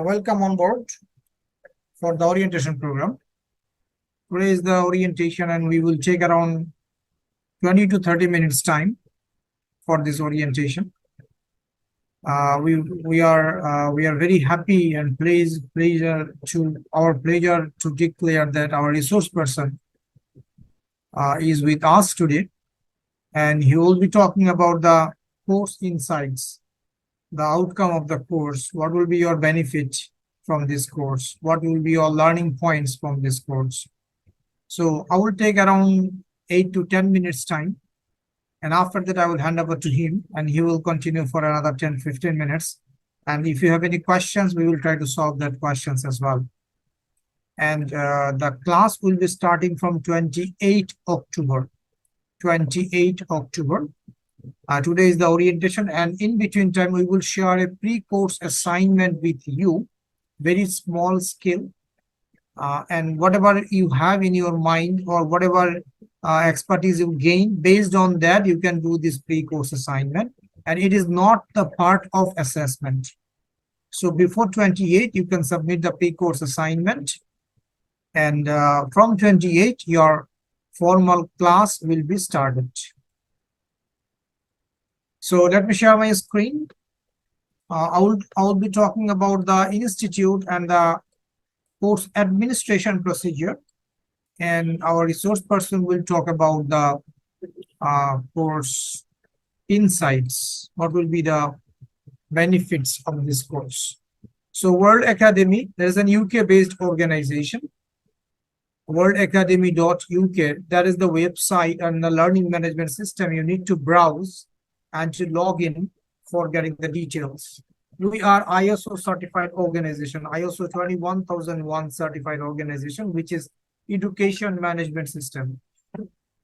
Welcome on board for the orientation program. Today is the orientation and we will take around 20 to 30 minutes time for this orientation. We are very happy and pleasure to declare that our resource person is with us today, and he will be talking about the course insights, the outcome of the course, what will be your benefit from this course, what will be your learning points from this course. So I will take around 8 to 10 minutes time, and after that I will hand over to him and he will continue for another 10-15 minutes. And if you have any questions, we will try to solve that questions as well. And the class will be starting from 28 October. 28 October. Today is the orientation, and in between time we will share a pre-course assignment with you, very small scale, and whatever you have in your mind or whatever expertise you gain, based on that you can do this pre-course assignment, and it is not the part of assessment. So before 28 you can submit the pre-course assignment, and from 28 your formal class will be started. So let me share my screen. I will be talking about the institute and the course administration procedure, and our resource person will talk about the course insights. What will be the benefits of this course? So World Academy, there is an UK-based organization, worldacademy.uk. That is the website and the learning management system you need to browse and to log in for getting the details. We are ISO certified organization, ISO 21001 certified organization, which is education management system.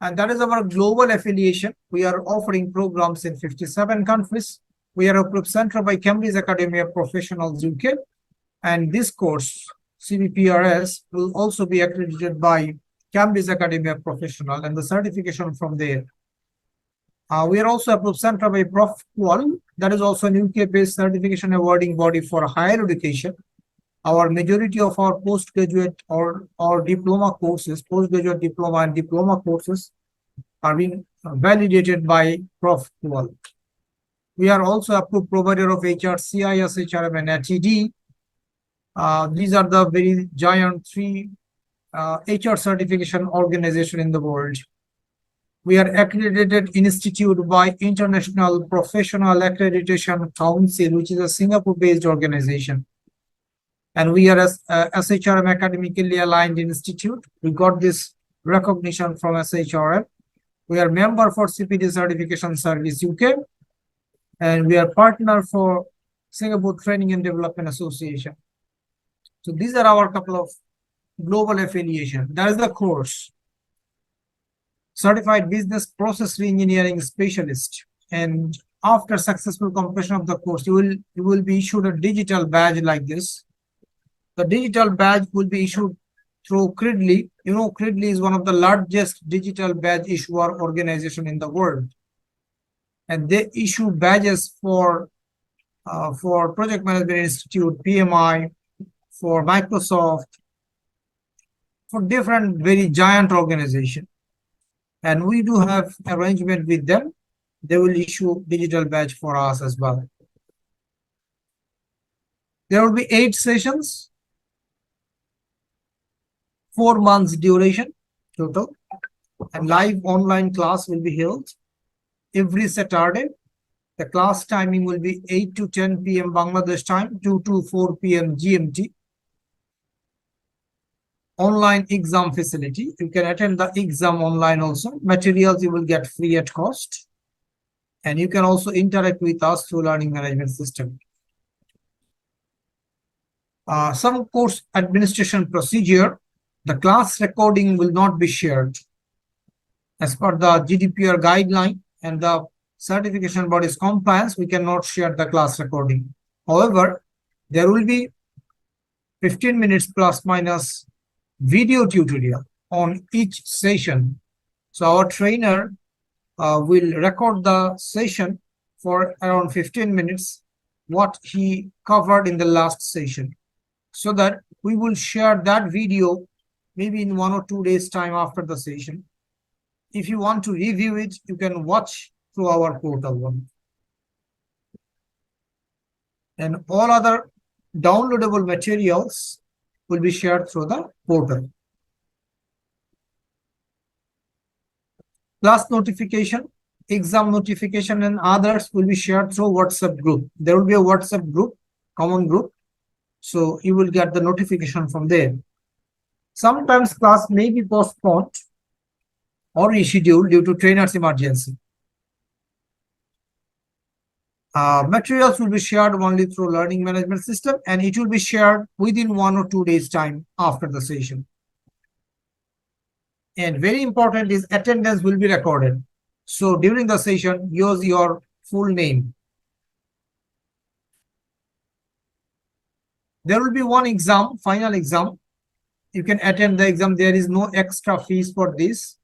And that is our global affiliation. We are offering programs in 57 countries. We are approved center by Cambridge Academy of Professionals UK. And this course, CBPRS, will also be accredited by Cambridge Academy of Professionals and the certification from there. We are also approved center by ProfQual. That is also an UK-based certification awarding body for higher education. Our majority of our postgraduate or diploma courses, postgraduate diploma and diploma courses are being validated by ProfQual. We are also approved provider of HRC, ISHRM, and ATD. These are the very giant three HR certification organization in the world. We are accredited institute by International Professional Accreditation Council, which is a Singapore-based organization. And we are a SHRM academically aligned institute. We got this recognition from SHRM. We are member for CPD Certification Service UK, and we are partner for Singapore Training and Development Association. So these are our couple of global affiliation. That is the course. Certified Business Process Reengineering Specialist, and after successful completion of the course you will be issued a digital badge like this. The digital badge will be issued through Credly. You know, Credly is one of the largest digital badge issuer organization in the world, and they issue badges for Project Management Institute, PMI, for Microsoft, for different very giant organizations. And we do have arrangement with them. They will issue digital badge for us as well. There will be 8 sessions, 4 months duration total, and live online class will be held every Saturday. The class timing will be 8 to 10 p.m. Bangladesh time, 2 to 4 p.m. GMT. Online exam facility. You can attend the exam online also. Materials you will get free at cost. And you can also interact with us through learning management system. Some course administration procedure. The class recording will not be shared. As per the GDPR guideline and the certification body's compliance, we cannot share the class recording. However, there will be 15 minutes plus minus video tutorial on each session. So our trainer will record the session for around 15 minutes, what he covered in the last session. so that we will share that video maybe in 1 or 2 days time after the session. If you want to review it, you can watch through our portal one. And all other downloadable materials will be shared through the portal. Class notification, exam notification, and others will be shared through WhatsApp group. There will be a WhatsApp group, common group. So you will get the notification from there. Sometimes class may be postponed or rescheduled due to trainer's emergency. Materials will be shared only through learning management system, and it will be shared within 1 or 2 days time after the session. And very important is attendance will be recorded. So during the session, use your full name. There will be one exam, final exam. You can attend the exam. There is no extra fees for this.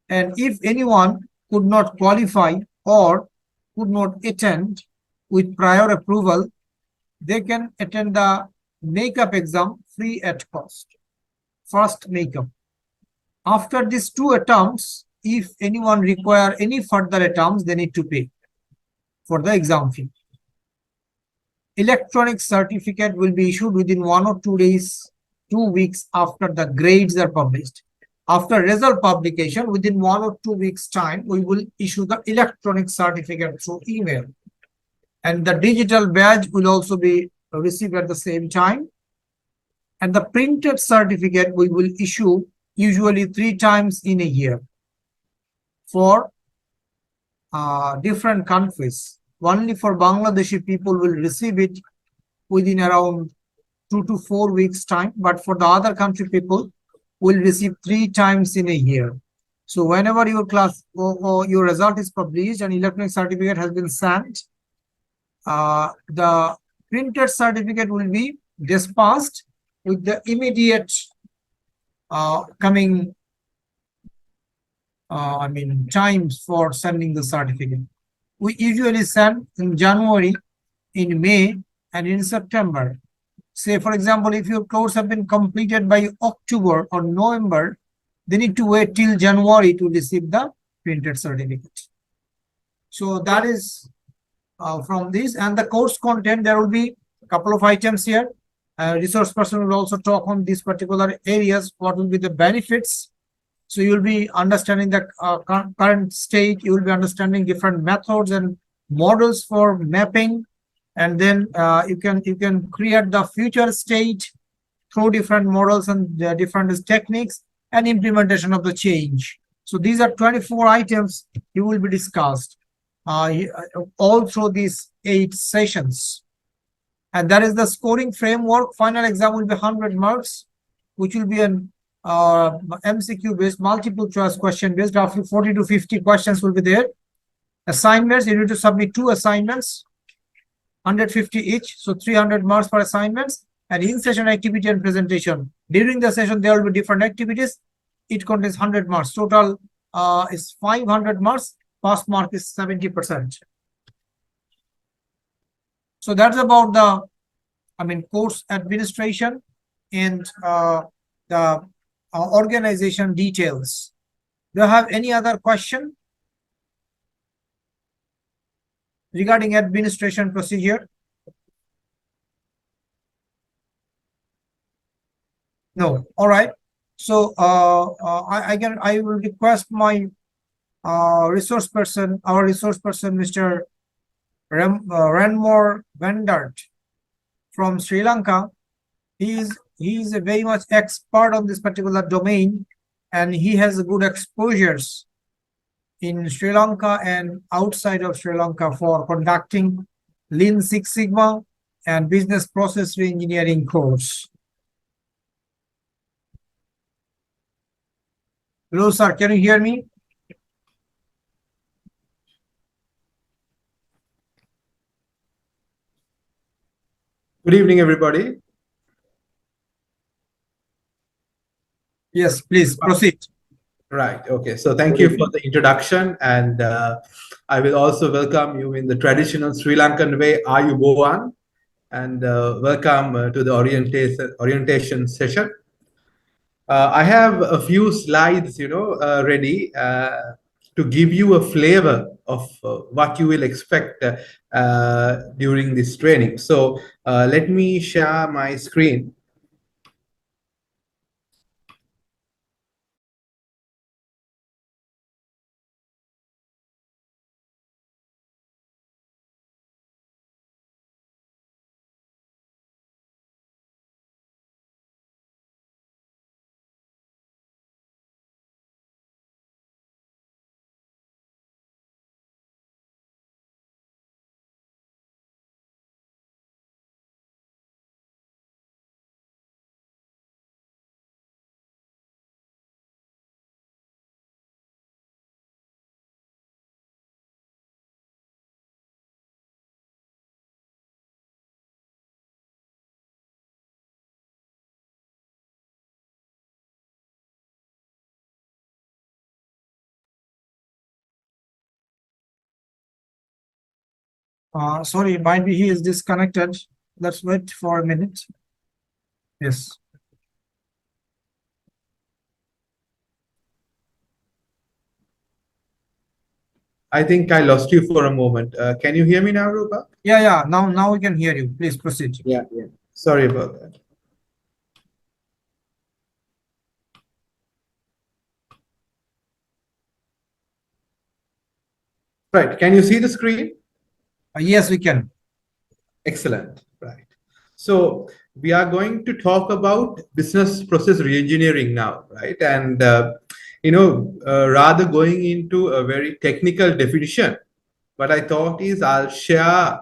And if anyone could not qualify or could not attend with prior approval, they can attend the makeup exam free at cost. First makeup. After these 2 attempts, if anyone require any further attempts, they need to pay for the exam fee. Electronic certificate will be issued within 1 or 2 days, 2 weeks after the grades are published. After result publication, within 1 or 2 weeks time, we will issue the electronic certificate through email. And the digital badge will also be received at the same time. And the printed certificate we will issue usually 3 times in a year for different countries. Only for Bangladeshi people will receive it within around 2 to 4 weeks time, but for the other country people will receive 3 times in a year. So whenever your class or your result is published and electronic certificate has been sent, the printed certificate will be dispatched with the immediate coming times for sending the certificate. We usually send in January, in May, and in September. Say, for example, if your course have been completed by October or November, they need to wait till January to receive the printed certificate. So that is from this. And the course content, there will be a couple of items here. Resource person will also talk on these particular areas, what will be the benefits. So you will be understanding the current state, you will be understanding different methods and models for mapping, and then you can create the future state through different models and different techniques and implementation of the change. So these are 24 items you will be discussed all through these 8 sessions. And that is the scoring framework. Final exam will be 100 marks, which will be an MCQ based, multiple choice question based. Roughly 40 to 50 questions will be there. Assignments, you need to submit 2 assignments, 150 each, so 300 marks per assignments. And in session activity and presentation, during the session there will be different activities. It contains 100 marks. Total is 500 marks. Pass mark is 70%. So that's about the course administration and the organization details. Do you have any other question regarding administration procedure? No. All right. So I will request my resource person, Mr. Ranmore Vandart from Sri Lanka. He is a very much expert on this particular domain, and he has good exposures in Sri Lanka and outside of Sri Lanka for conducting Lean Six Sigma and business process reengineering course. Hello, sir. Can you hear me? Good evening, everybody. Yes, please proceed. Right. Okay. So thank you for the introduction, and I will also welcome you in the traditional Sri Lankan way, Ayubowan. and welcome to the orientation session. I have a few slides, ready to give you a flavor of what you will expect during this training. So let me share my screen. Sorry, might be he is disconnected. Let's wait for a minute. Yes. I think I lost you for a moment. Can you hear me now, Rupa? Yeah. Now we can hear you. Please proceed. Yeah. Sorry about that. Right. Can you see the screen? Yes, we can. Excellent. Right. So we are going to talk about business process reengineering now, right? And rather going into a very technical definition, what I thought is I'll share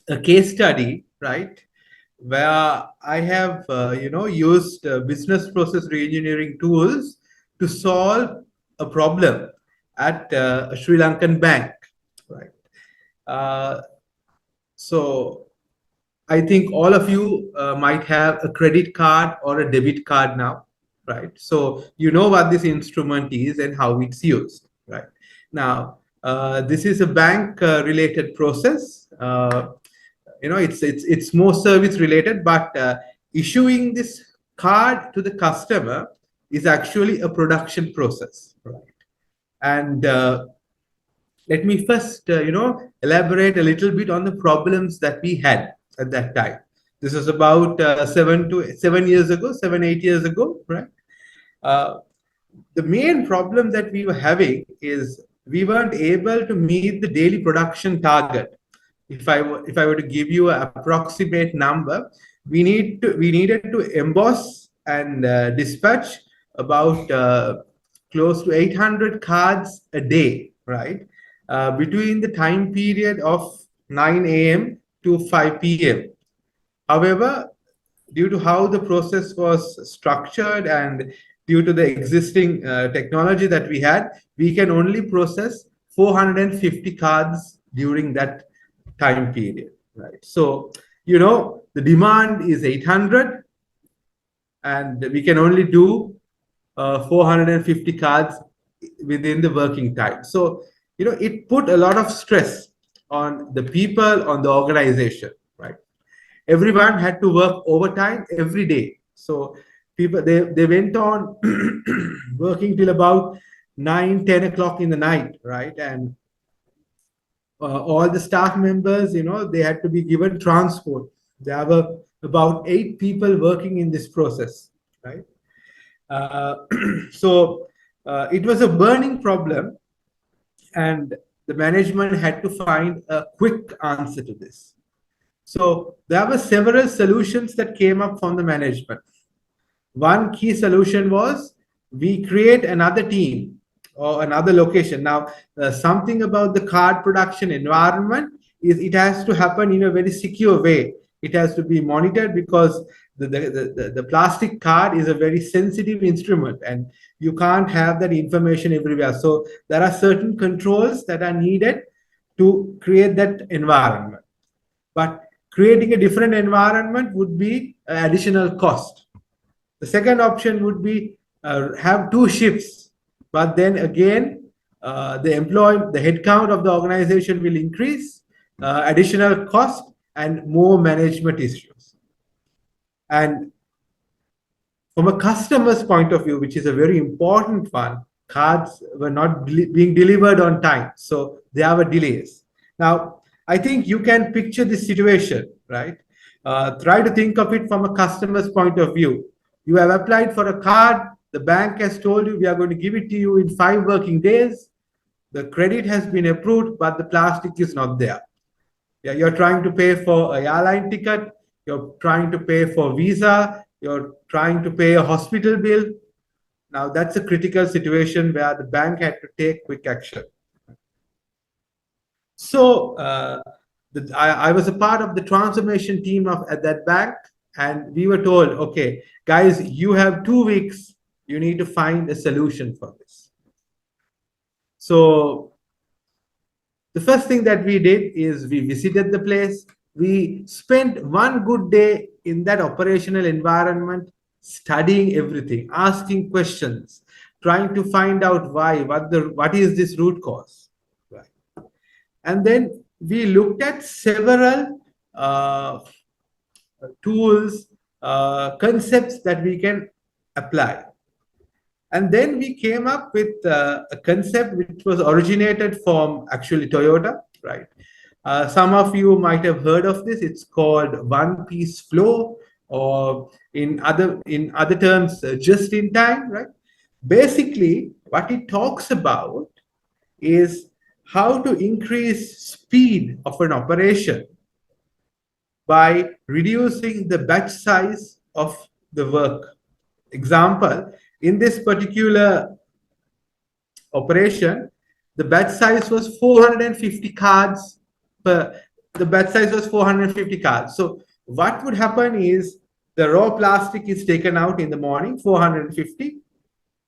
a case study, right, where I have used business process reengineering tools to solve a problem at a Sri Lankan bank, right? Uh, so I think all of you might have a credit card or a debit card now, right? So you know what this instrument is and how it's used, right? Now, this is a bank related process. It's more service related, but issuing this card to the customer is actually a production process, right? And let me first, elaborate a little bit on the problems that we had at that time. This was about 7 years ago, 8 years ago, right? Uh, the main problem that we were having is we weren't able to meet the daily production target. If I were to give you an approximate number, we needed to emboss and dispatch about close to 800 cards a day, right? Between the time period of 9 a.m. to 5 p.m. However, due to how the process was structured and due to the existing technology that we had, we can only process 450 cards during that time period, right? So, the demand is 800 and we can only do 450 cards within the working time. So, it put a lot of stress on the people, on the organization, right? Everyone had to work overtime every day. So people they went on working till about 9, 10 o'clock in the night, right? And all the staff members, they had to be given transport. There were about 8 people working in this process, right? Uh, so it was a burning problem, and the management had to find a quick answer to this. So there were several solutions that came up from the management. One key solution was we create another team or another location. Now, something about the card production environment is it has to happen in a very secure way. It has to be monitored because the plastic card is a very sensitive instrument and you can't have that information everywhere. So there are certain controls that are needed to create that environment. But creating a different environment would be an additional cost. The second option would be have 2 shifts, but then again, the headcount of the organization will increase, additional cost, and more management issues. And from a customer's point of view, which is a very important one, cards were not being delivered on time. So there were delays. Now, I think you can picture this situation, right? Try to think of it from a customer's point of view. You have applied for a card. The bank has told you we are going to give it to you in 5 working days. The credit has been approved, but the plastic is not there. Yeah, you're trying to pay for a airline ticket. You're trying to pay for visa. You're trying to pay a hospital bill. Now that's a critical situation where the bank had to take quick action. So I was a part of the transformation team at that bank, and we were told, okay, guys, you have 2 weeks. You need to find a solution for this. So the first thing that we did is we visited the place. We spent 1 good day in that operational environment, studying everything, asking questions, trying to find out why, what is this root cause. Right. And then we looked at several tools, concepts that we can apply. And then we came up with a concept which was originated from actually Toyota, right? Some of you might have heard of this. It's called one-piece flow, or in other terms, just in time, right? Basically, what it talks about is how to increase speed of an operation by reducing the batch size of the work. Example, in this particular operation, the batch size was 450 cards per. The batch size was 450 cards. So what would happen is the raw plastic is taken out in the morning, 450.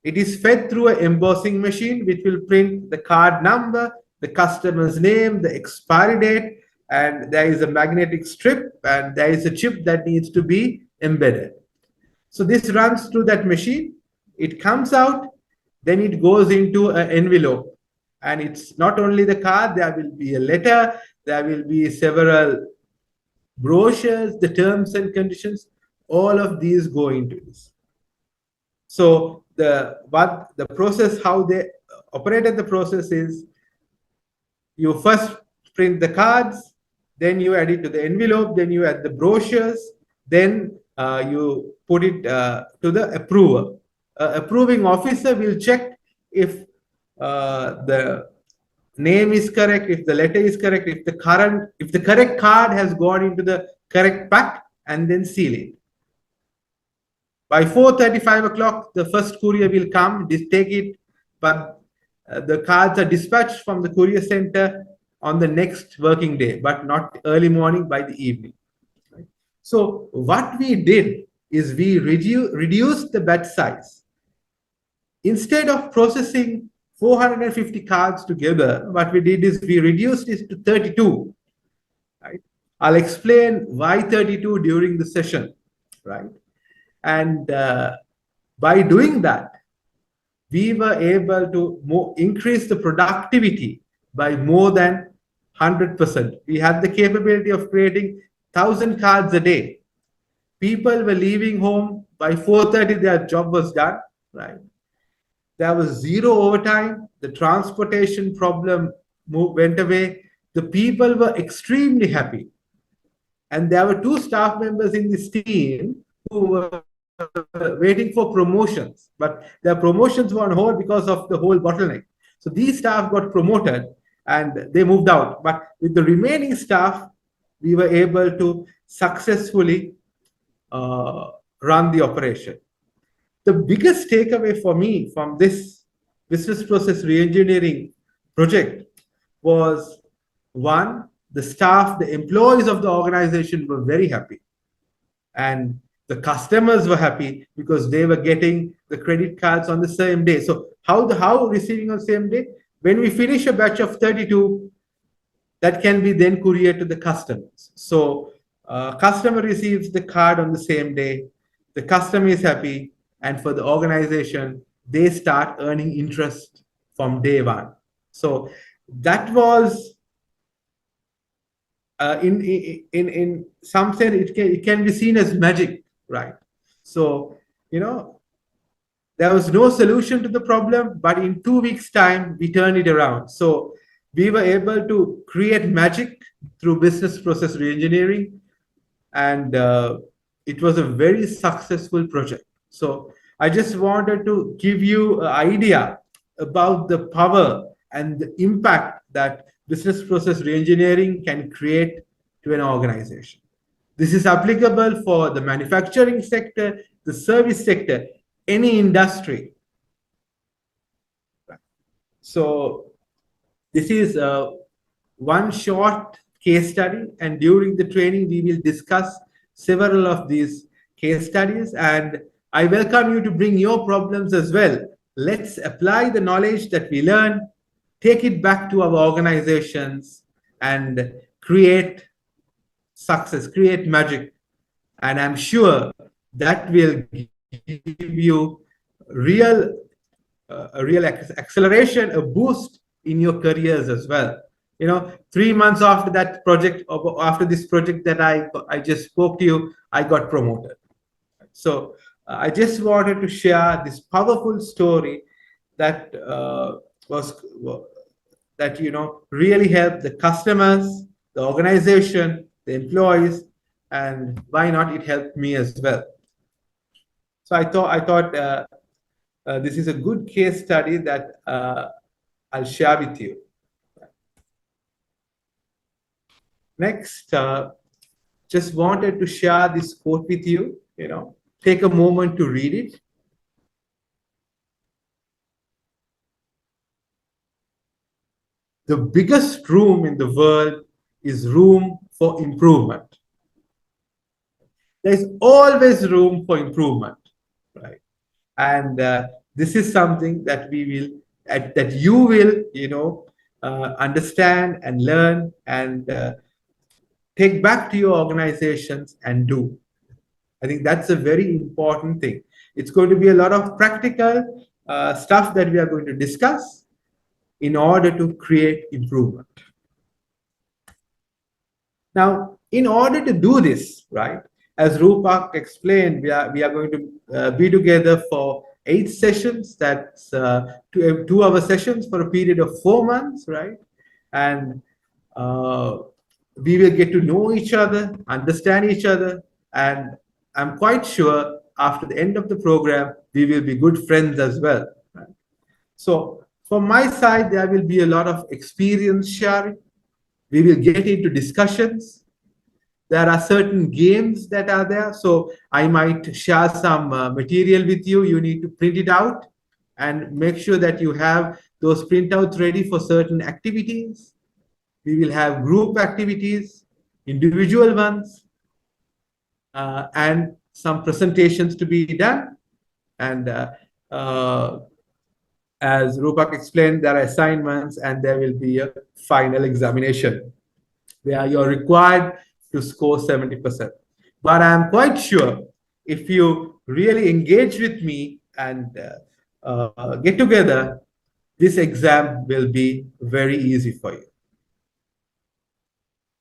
It is fed through an embossing machine, which will print the card number, the customer's name, the expiry date, and there is a magnetic strip, and there is a chip that needs to be embedded. So this runs through that machine. It comes out, then it goes into an envelope. And it's not only the card, there will be a letter, there will be several brochures, the terms and conditions, all of these go into this. So the process, how they operated the process is, you first print the cards, then you add it to the envelope, then you add the brochures, then you put it to the approver. Approving officer will check if the name is correct, if the letter is correct, if the correct card has gone into the correct pack, and then seal it. By 4:35 o'clock, the first courier will come, take it, but the cards are dispatched from the courier center on the next working day, but not early morning, by the evening. Right? So what we did is we reduced the batch size. Instead of processing 450 cards together, what we did is we reduced it to 32. Right? I'll explain why 32 during the session. Right? And by doing that, we were able to increase the productivity by more than 100%. We had the capability of creating 1,000 cards a day. People were leaving home by 4:30, their job was done, right? There was zero overtime. The transportation problem went away. The people were extremely happy. And there were 2 staff members in this team who were waiting for promotions, but their promotions were on hold because of the whole bottleneck. So these staff got promoted and they moved out. But with the remaining staff, we were able to successfully run the operation. The biggest takeaway for me from this business process reengineering project was, one, the staff, the employees of the organization were very happy. And the customers were happy because they were getting the credit cards on the same day. So how receiving on the same day? When we finish a batch of 32, that can be then couriered to the customers. So customer receives the card on the same day. The customer is happy. And for the organization, they start earning interest from day one. So that was in some sense it can be seen as magic, right? So there was no solution to the problem, but in 2 weeks' time we turned it around. So we were able to create magic through business process reengineering, and it was a very successful project. So I just wanted to give you an idea about the power and the impact that business process reengineering can create to an organization. This is applicable for the manufacturing sector, the service sector, any industry. So this is one short case study, and during the training we will discuss several of these case studies, and I welcome you to bring your problems as well. Let's apply the knowledge that we learn, take it back to our organizations, and create success, create magic. And I'm sure that will give you real a real acceleration, a boost in your careers as well. 3 months after that project, after this project that I just spoke to you, I got promoted. So I just wanted to share this powerful story that really helped the customers, the organization, the employees, and why not, it helped me as well. So I thought this is a good case study that I'll share with you. Next, just wanted to share this quote with you. Take a moment to read it. The biggest room in the world is room for improvement. There's always room for improvement, right? And this is something that you will understand and learn and take back to your organizations and do. I think that's a very important thing. It's going to be a lot of practical stuff that we are going to discuss in order to create improvement. Now, in order to do this, right, as Rupak explained, we are going to be together for 8 sessions. That's 2-hour sessions for a period of 4 months, right? And we will get to know each other, understand each other, and I'm quite sure after the end of the program, we will be good friends as well. Right? So from my side, there will be a lot of experience sharing. We will get into discussions. There are certain games that are there. So I might share some material with you. You need to print it out and make sure that you have those printouts ready for certain activities. We will have group activities, individual ones, and some presentations to be done. And as Rupak explained, there are assignments and there will be a final examination where you're required to score 70%. But I'm quite sure if you really engage with me and get together, this exam will be very easy for you.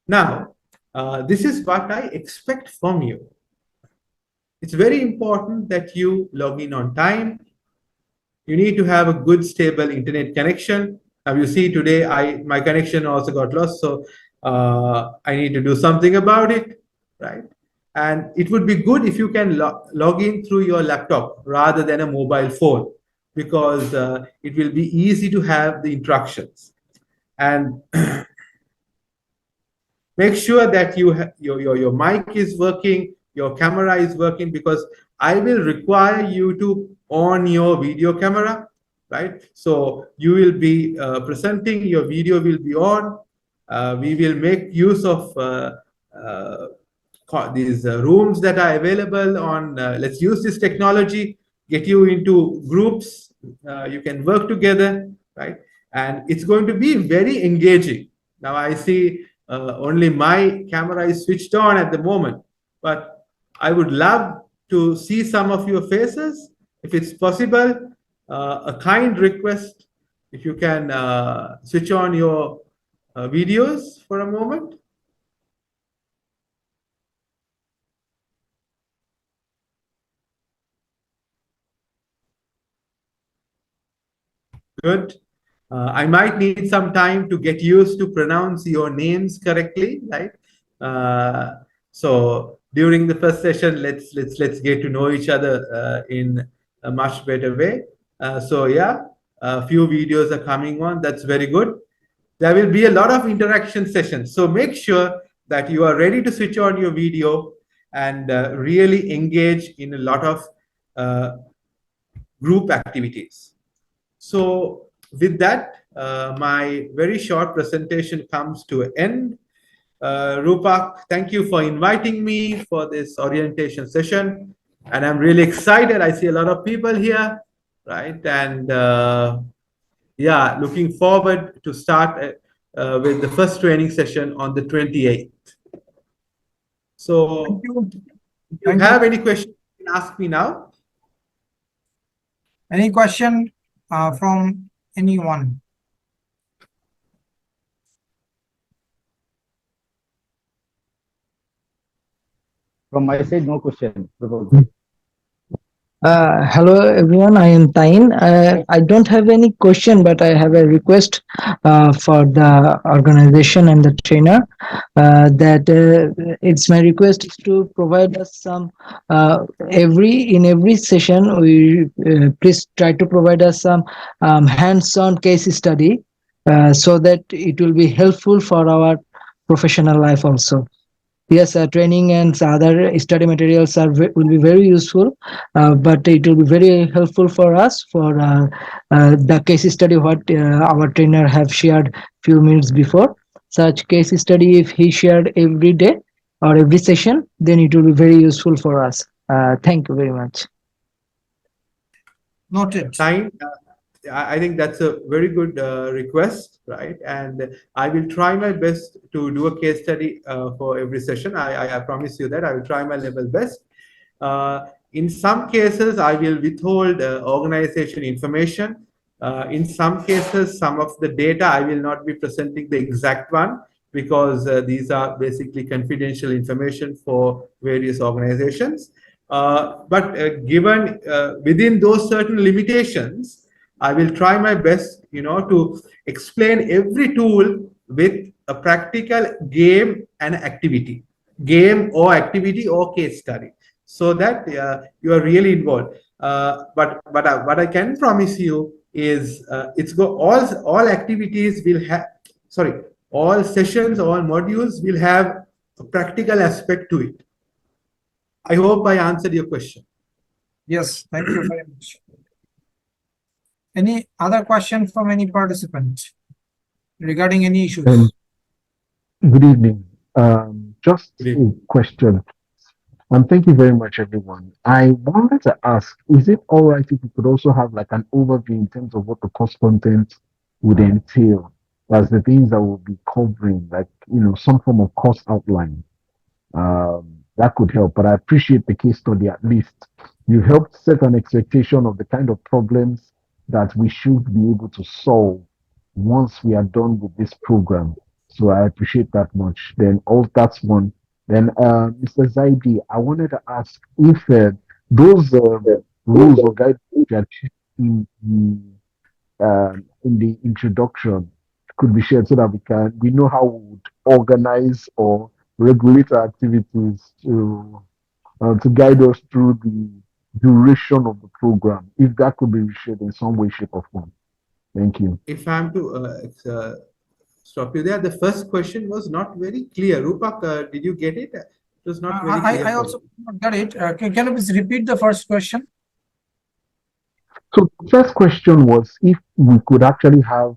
Now, this is what I expect from you. It's very important that you log in on time. You need to have a good, stable internet connection. Now, you see today, my connection also got lost, so I need to do something about it, right? And it would be good if you can log in through your laptop rather than a mobile phone, because it will be easy to have the instructions. And make sure that your mic is working, your camera is working, because I will require you to on your video camera, right? So you will be presenting, your video will be on. We will make use of these rooms that are available on, let's use this technology, get you into groups, you can work together, right? And it's going to be very engaging. Now I see only my camera is switched on at the moment, but I would love to see some of your faces. If it's possible, a kind request, if you can switch on your videos for a moment. good. I might need some time to get used to pronounce your names correctly, right? So during the first session, let's get to know each other in a much better way. So yeah, a few videos are coming on. That's very good. There will be a lot of interaction sessions. So make sure that you are ready to switch on your video and really engage in a lot of group activities. So with that, my very short presentation comes to an end. Rupak, thank you for inviting me for this orientation session. And I'm really excited. I see a lot of people here, right? And yeah, looking forward to start with the first training session on the 28th. So Thank you. if you Thank have you. any questions, you can ask me now. Any question from anyone? From my side, no question. Hello everyone, I am Tain. I don't have any question, but I have a request for the organization and the trainer it's my request to provide us some in every session we please try to provide us some hands-on case study so that it will be helpful for our professional life also. Yes, training and other study materials will be very useful, but it will be very helpful for us for the case study what our trainer have shared few minutes before. Such case study, if he shared every day or every session, then it will be very useful for us. Thank you very much. Noted. Time. I think that's a very good request, right? And I will try my best to do a case study for every session. I promise you that I will try my level best. In some cases, I will withhold organization information. In some cases, some of the data, I will not be presenting the exact one because these are basically confidential information for various organizations. But given within those certain limitations, I will try my best, to explain every tool with a practical game and activity, game or activity or case study, so that you are really involved. But what I can promise you is all activities will have, sorry, all sessions, all modules will have a practical aspect to it. I hope I answered your question. Yes, thank you very much. Any other question from any participant regarding any issues? Good evening. Just Good evening. a question. Thank you very much, everyone. I wanted to ask, is it all right if we could also have like an overview in terms of what the course content would entail, as the things that we'll be covering, like, some form of course outline? That could help, but I appreciate the case study at least. You helped set an expectation of the kind of problems that we should be able to solve once we are done with this program. So I appreciate that much. Then that's one. Then Mr. Zaidi, I wanted to ask if those rules or guidelines that in the introduction could be shared so that we know how we would organize or regulate our activities to guide us through the duration of the program, if that could be shared in some way, shape, or form. Thank you. If I'm to stop you there, the first question was not very clear. Rupak, did you get it? It was not very clear. I also got it. Can you please repeat the first question? So the first question was if we could actually have,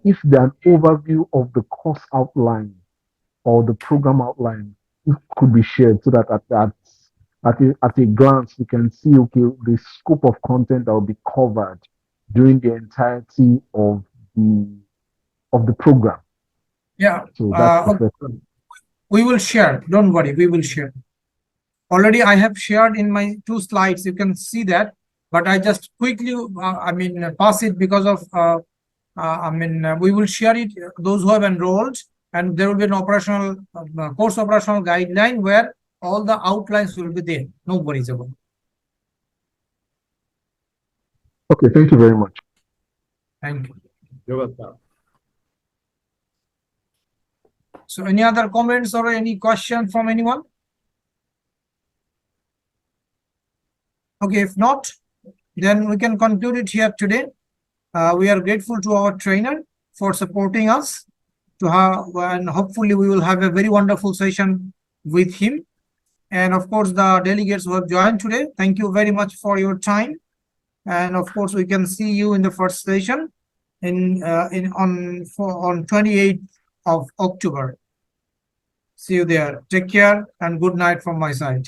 if an overview of the course outline or the program outline could be shared so that at a glance we can see, okay, the scope of content that will be covered during the entirety of the program. Yeah. So that's the first one. We will share. Don't worry. We will share. Already I have shared in my 2 slides. You can see that, but I just quickly, pass it because of, we will share it, those who have enrolled, and there will be an operational, course operational guideline where all the outlines will be there. No worries about it. Okay, thank you very much. Thank you. You're welcome. So any other comments or any question from anyone? Okay, if not, then we can conclude it here today. We are grateful to our trainer for supporting us to have, and hopefully we will have a very wonderful session with him. And of course, the delegates who have joined today, thank you very much for your time. And of course, we can see you in the first session on 28th of October. See you there. Take care and good night from my side.